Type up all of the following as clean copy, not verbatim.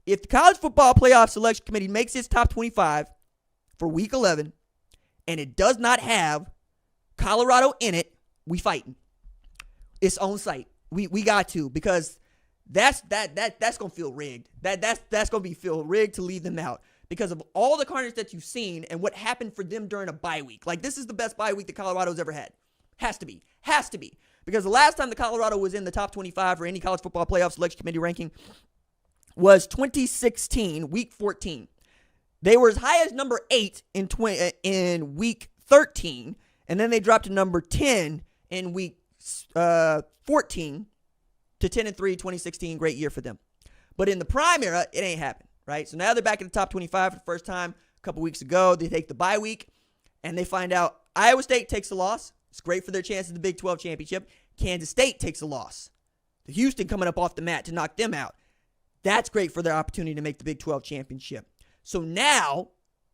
If the College Football Playoff Selection Committee makes its top 25 for Week 11 and it does not have Colorado in it, we fighting. It's on site. We got to, because that's gonna feel rigged. That's gonna feel rigged to leave them out because of all the carnage that you've seen and what happened for them during a bye week. Like, this is the best bye week that Colorado's ever had. Has to be. Because the last time the Colorado was in the top 25 for any College Football Playoff Selection Committee ranking was 2016, Week 14. They were as high as number 8 in Week 13, and then they dropped to number 10 in Week 14 to 10-3, 2016. Great year for them. But in the prime era, it ain't happened, right? So now they're back in the top 25 for the first time a couple weeks ago. They take the bye week, and they find out Iowa State takes a loss. It's great for their chance at the Big 12 championship. Kansas State takes a loss. The Houston coming up off the mat to knock them out. That's great for their opportunity to make the Big 12 championship. So now,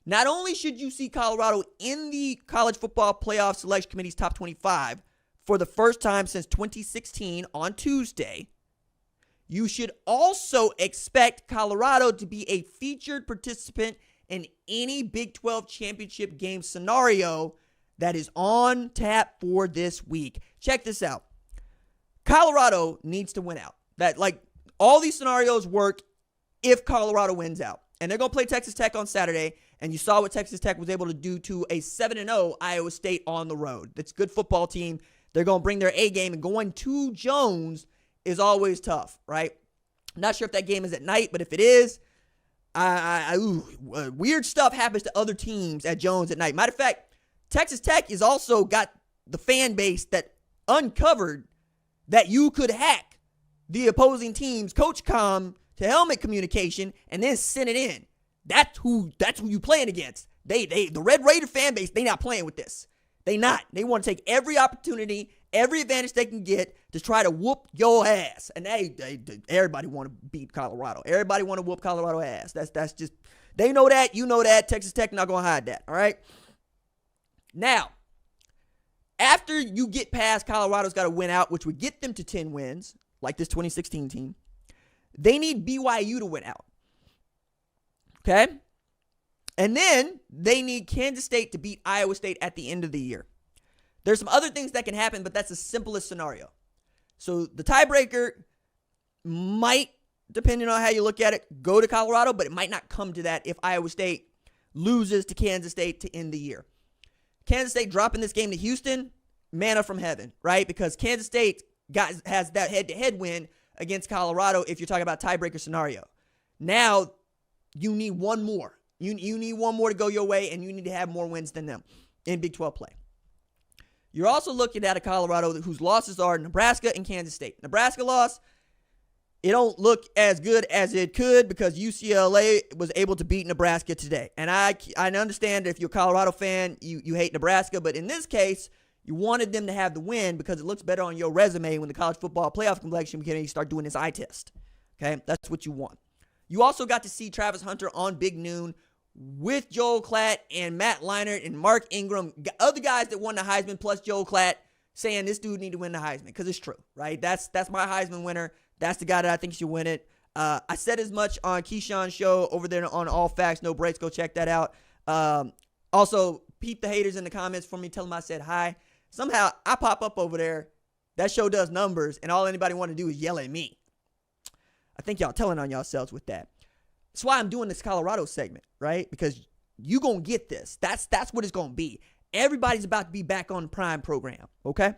not only should you see Colorado in the College Football Playoff Selection Committee's top 25 for the first time since 2016 on Tuesday, you should also expect Colorado to be a featured participant in any Big 12 championship game scenario that is on tap for this week. Check this out. Colorado needs to win out. All these scenarios work if Colorado wins out. And they're going to play Texas Tech on Saturday, and you saw what Texas Tech was able to do to a 7-0 Iowa State on the road. That's a good football team. They're going to bring their A game, and going to Jones is always tough, right? Not sure if that game is at night, but if it is, weird stuff happens to other teams at Jones at night. Matter of fact, Texas Tech has also got the fan base that uncovered that you could hack the opposing team's coach comm to helmet communication and then send it in. That's who you playing against. The Red Raider fan base, they not playing with this. They not. They want to take every opportunity, every advantage they can get to try to whoop your ass. And everybody want to beat Colorado. Everybody want to whoop Colorado ass. That's just, they know that, you know that. Texas Tech not going to hide that, all right? Now, after you get past Colorado's got to win out, which would get them to 10 wins, like this 2016 team, they need BYU to win out. Okay? And then they need Kansas State to beat Iowa State at the end of the year. There's some other things that can happen, but that's the simplest scenario. So the tiebreaker might, depending on how you look at it, go to Colorado, but it might not come to that if Iowa State loses to Kansas State to end the year. Kansas State dropping this game to Houston, manna from heaven, right? Because Kansas State has that head-to-head win against Colorado if you're talking about tiebreaker scenario. Now, you need one more. You need one more to go your way, and you need to have more wins than them in Big 12 play. You're also looking at a Colorado whose losses are Nebraska and Kansas State. Nebraska loss, it don't look as good as it could because UCLA was able to beat Nebraska today. And I understand if you're a Colorado fan, you hate Nebraska, but in this case, you wanted them to have the win because it looks better on your resume when the College Football Playoff Selection Committee start doing this eye test. Okay, that's what you want. You also got to see Travis Hunter on Big Noon with Joel Klatt and Matt Leinart and Mark Ingram, other guys that won the Heisman plus Joel Klatt, saying this dude need to win the Heisman because it's true, right? That's my Heisman winner. That's the guy that I think should win it. I said as much on Keyshawn's show over there on All Facts, No Breaks. Go check that out. Also, peep the haters in the comments for me. Tell them I said hi. Somehow, I pop up over there. That show does numbers, and all anybody want to do is yell at me. I think y'all telling on yourselves with that. That's why I'm doing this Colorado segment, right? Because you going to get this. That's what it's going to be. Everybody's about to be back on the Prime program, okay?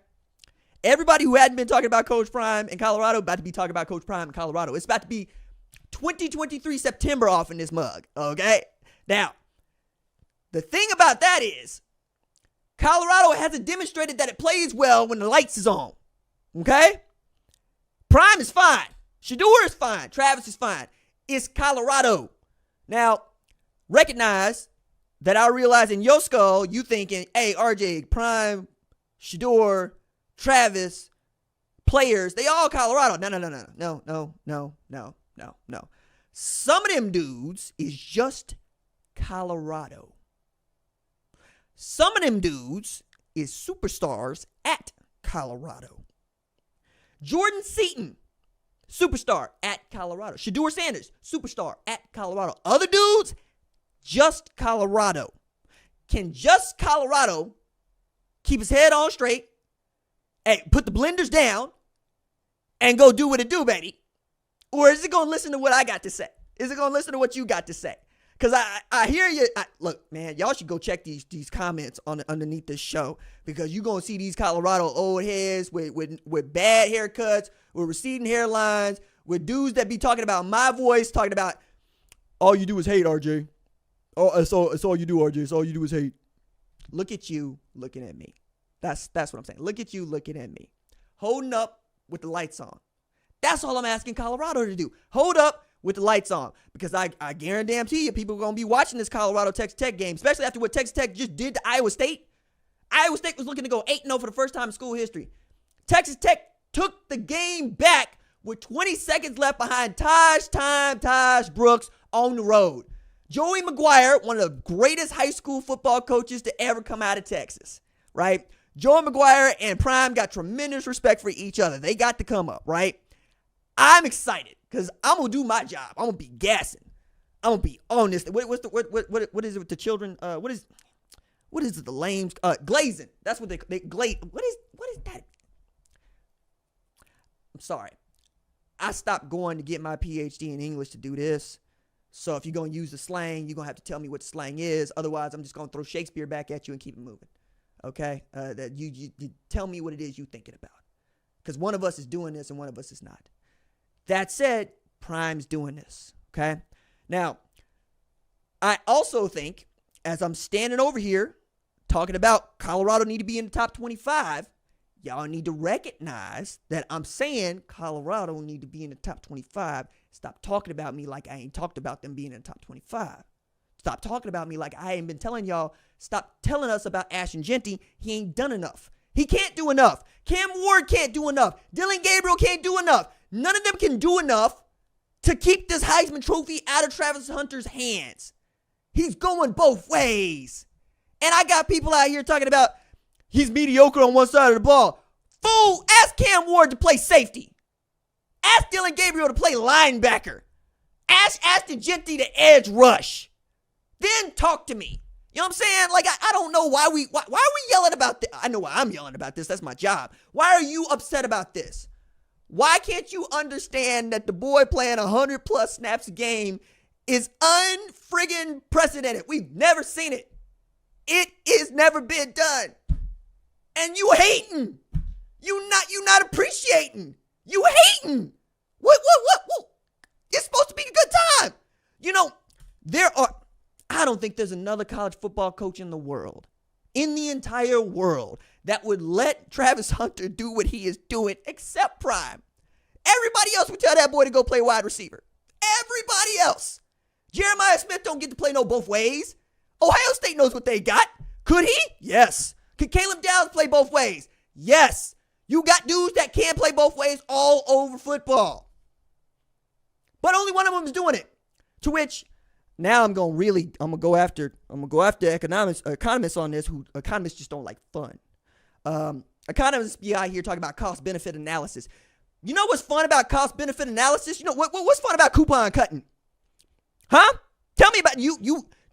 Everybody who hadn't been talking about Coach Prime in Colorado about to be talking about Coach Prime in Colorado. It's about to be 2023 September off in this mug, okay? Now, the thing about that is Colorado hasn't demonstrated that it plays well when the lights is on, okay? Prime is fine. Shador is fine. Travis is fine. It's Colorado. Now, recognize that I realize in your skull, you thinking, hey, RJ, Prime, Shador, Travis, players, they all Colorado. No. Some of them dudes is just Colorado. Some of them dudes is superstars at Colorado. Jordan Seaton, superstar at Colorado. Shedeur Sanders, superstar at Colorado. Other dudes, just Colorado. Can just Colorado keep his head on straight and put the blenders down and go do what it do, baby? Or is it going to listen to what I got to say? Is it going to listen to what you got to say? Because I hear you. Look, man, y'all should go check these comments underneath this show, because you're going to see these Colorado old heads with bad haircuts, with receding hairlines, with dudes that be talking about my voice, talking about, all you do is hate, RJ. Oh, it's all you do, RJ. It's all you do is hate. Look at you looking at me. That's what I'm saying. Look at you looking at me. Holding up with the lights on. That's all I'm asking Colorado to do. Hold up with the lights on. Because I guarantee you, people are going to be watching this Colorado Texas Tech game, especially after what Texas Tech just did to Iowa State. Iowa State was looking to go 8-0 for the first time in school history. Texas Tech took the game back with 20 seconds left behind Taj Brooks on the road. Joey McGuire, one of the greatest high school football coaches to ever come out of Texas, right? Joey McGuire and Prime got tremendous respect for each other. They got to come up, right? I'm excited because I'm going to do my job. I'm going to be gassing. I'm going to be on this. What is it with the children? What is it, the lames? Glazing. That's what they glaze. What is that? I'm sorry. I stopped going to get my PhD in English to do this. So if you're going to use the slang, you're going to have to tell me what the slang is. Otherwise, I'm just going to throw Shakespeare back at you and keep it moving. Okay? That you tell me what it is you're thinking about. Because one of us is doing this and one of us is not. That said, Prime's doing this. Okay? Now, I also think, as I'm standing over here talking about Colorado need to be in the top 25, y'all need to recognize that I'm saying Colorado need to be in the top 25. Stop talking about me like I ain't talked about them being in the top 25. Stop talking about me like I ain't been telling y'all. Stop telling us about Ashton Genty. He ain't done enough. He can't do enough. Cam Ward can't do enough. Dylan Gabriel can't do enough. None of them can do enough to keep this Heisman Trophy out of Travis Hunter's hands. He's going both ways. And I got people out here talking about he's mediocre on one side of the ball. Fool, ask Cam Ward to play safety. Ask Dylan Gabriel to play linebacker. Ask Ashton Genty to edge rush. Then talk to me. You know what I'm saying? Like, I don't know why are we yelling about this? I know why I'm yelling about this. That's my job. Why are you upset about this? Why can't you understand that the boy playing 100+ snaps a game is unfriggin' precedented? We've never seen it. It is never been done. And you hating. You not appreciating. You hating. What? It's supposed to be a good time. You know, I don't think there's another college football coach in the world, in the entire world, that would let Travis Hunter do what he is doing except Prime. Everybody else would tell that boy to go play wide receiver. Everybody else. Jeremiah Smith don't get to play no both ways. Ohio State knows what they got. Could he? Yes. Could Caleb Downs play both ways? Yes. You got dudes that can play both ways all over football. But only one of them is doing it. To which, now I'm gonna go after economists on this, who economists just don't like fun. Economists be out here talking about cost benefit analysis. You know what's fun about cost benefit analysis? You know what's fun about coupon cutting? Huh? Tell me about you.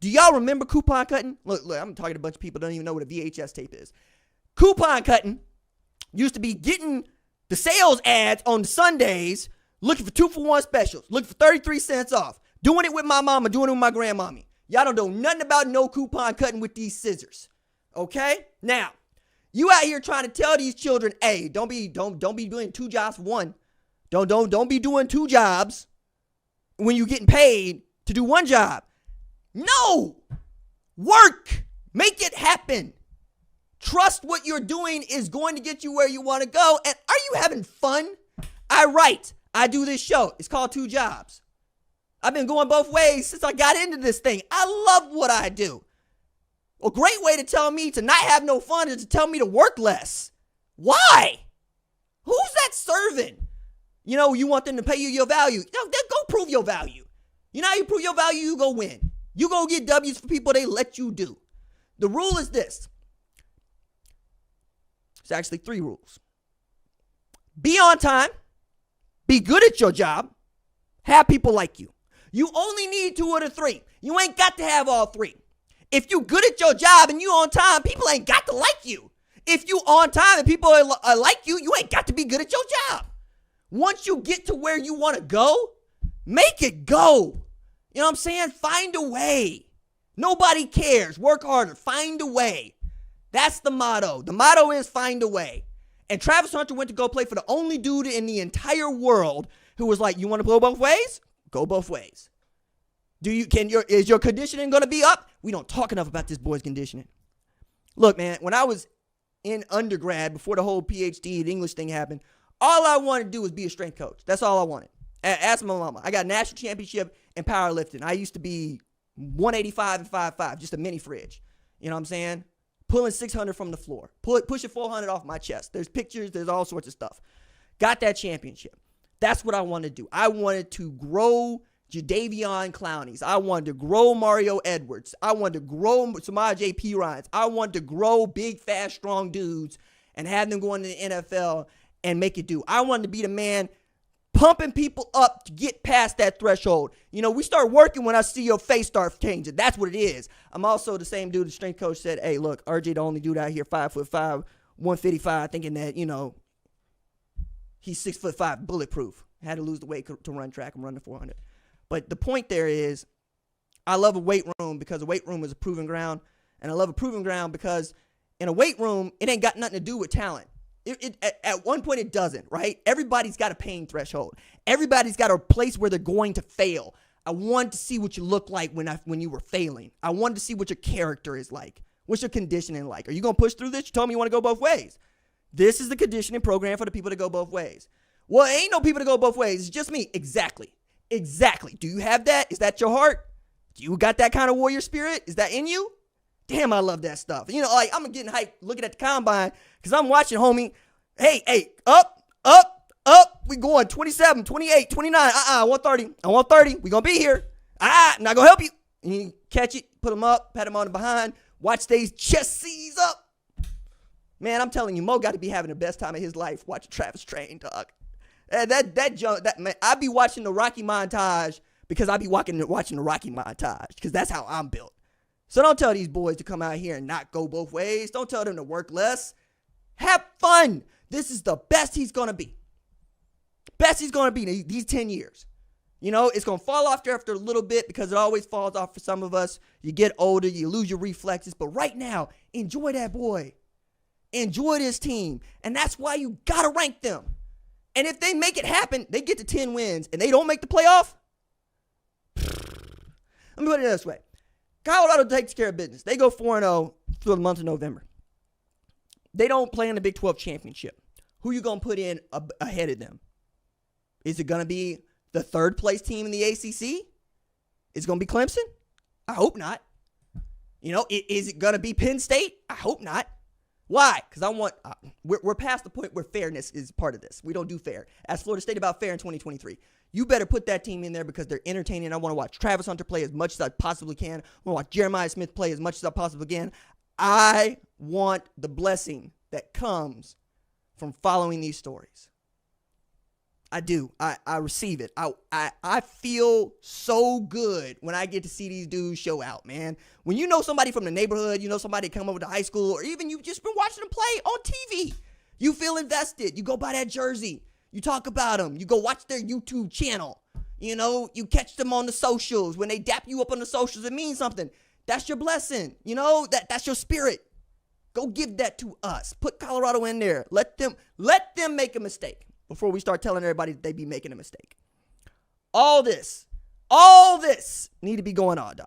Do y'all remember coupon cutting? Look, I'm talking to a bunch of people who don't even know what a VHS tape is. Coupon cutting used to be getting the sales ads on Sundays, looking for 2-for-1 specials, looking for 33 cents off, doing it with my mama, doing it with my grandmommy. Y'all don't know nothing about no coupon cutting with these scissors. Okay? Now, you out here trying to tell these children, hey, don't be doing 2 jobs for one. Don't be doing 2 jobs when you're getting paid to do 1 job. No! Work! Make it happen. Trust what you're doing is going to get you where you want to go. And are you having fun? I write. I do this show. It's called 2 Jobs. I've been going both ways since I got into this thing. I love what I do. A great way to tell me to not have no fun is to tell me to work less. Why? Who's that serving? You know, you want them to pay you your value. No, then go prove your value. You know how you prove your value? You go win. You go get W's for people they let you do. The rule is this. It's actually 3 rules. Be on time. be good at your job, have people like you. You only need 2 of the 3. You ain't got to have all 3. If you good at your job and you on time, people ain't got to like you. If you on time and people are like you, you ain't got to be good at your job. Once you get to where you want to go, make it go. You know what I'm saying? Find a way. Nobody cares. Work harder. Find a way. That's the motto. The motto is find a way. And Travis Hunter went to go play for the only dude in the entire world who was like, you want to go both ways? Go both ways. Is your conditioning going to be up? We don't talk enough about this boy's conditioning. Look, man, when I was in undergrad, before the whole PhD and English thing happened, all I wanted to do was be a strength coach. That's all I wanted. Ask my mama. I got a national championship in powerlifting. I used to be 185 and 5'5", just a mini fridge. You know what I'm saying? Pulling 600 from the floor. Pushing 400 off my chest. There's pictures. There's all sorts of stuff. Got that championship. That's what I wanted to do. I wanted to grow Jadeveon Clownies. I wanted to grow Mario Edwards. I wanted to grow Samaj P. Ryans. I wanted to grow big, fast, strong dudes and have them go into the NFL and make it do. I wanted to be the man pumping people up to get past that threshold. You know, we start working when I see your face start changing. That's what it is. I'm also the same dude the strength coach said, hey, look, RJ the only dude out here 5'5", 155, thinking that, you know, he's 6'5", bulletproof. Had to lose the weight to run track and run the 400. But the point there is, I love a weight room because a weight room is a proving ground. And I love a proving ground because in a weight room, it ain't got nothing to do with talent. At one point, it doesn't, right? Everybody's got a pain threshold. Everybody's got a place where they're going to fail. I wanted to see what you look like when you were failing. I wanted to see what your character is like. What's your conditioning like? Are you going to push through this? You told me you want to go both ways. This is the conditioning program for the people to go both ways. Well, it ain't no people to go both ways. It's just me. Exactly. Do you have that? Is that your heart? Do you got that kind of warrior spirit? Is that in you? Damn, I love that stuff. You know, like, I'm getting hyped looking at the combine because I'm watching, homie. Hey, up. We going 27, 28, 29. 130. I want 30. We going to be here. I'm not going to help you. And you catch it, put him up, pat him on the behind, watch these chest seize up. Man, I'm telling you, Mo got to be having the best time of his life watching Travis train, dog. Man, I be watching the Rocky montage because I be watching the Rocky montage because that's how I'm built. So don't tell these boys to come out here and not go both ways. Don't tell them to work less. Have fun. This is the best he's going to be. Best he's going to be these 10 years. You know, it's going to fall off after a little bit because it always falls off for some of us. You get older, you lose your reflexes. But right now, enjoy that boy. Enjoy this team. And that's why you got to rank them. And if they make it happen, they get to 10 wins and they don't make the playoff. Let me put it this way. Colorado takes care of business. They go 4-0 through the month of November. They don't play in the Big 12 championship. Who you going to put in ahead of them? Is it going to be the third place team in the ACC? Is it going to be Clemson? I hope not. You know, is it going to be Penn State? I hope not. Why? Because we're past the point where fairness is part of this. We don't do fair. Ask Florida State about fair in 2023. You better put that team in there because they're entertaining. I want to watch Travis Hunter play as much as I possibly can. I want to watch Jeremiah Smith play as much as I possibly can. I want the blessing that comes from following these stories. I do. I receive it. I feel so good when I get to see these dudes show out, man. When you know somebody from the neighborhood, you know somebody come over to high school, or even you've just been watching them play on TV. You feel invested. You go buy that jersey. You talk about them. You go watch their YouTube channel. You know, you catch them on the socials. When they dap you up on the socials, it means something. That's your blessing. You know, that's your spirit. Go give that to us. Put Colorado in there. Let them make a mistake before we start telling everybody that they be making a mistake. All this need to be going on, dog.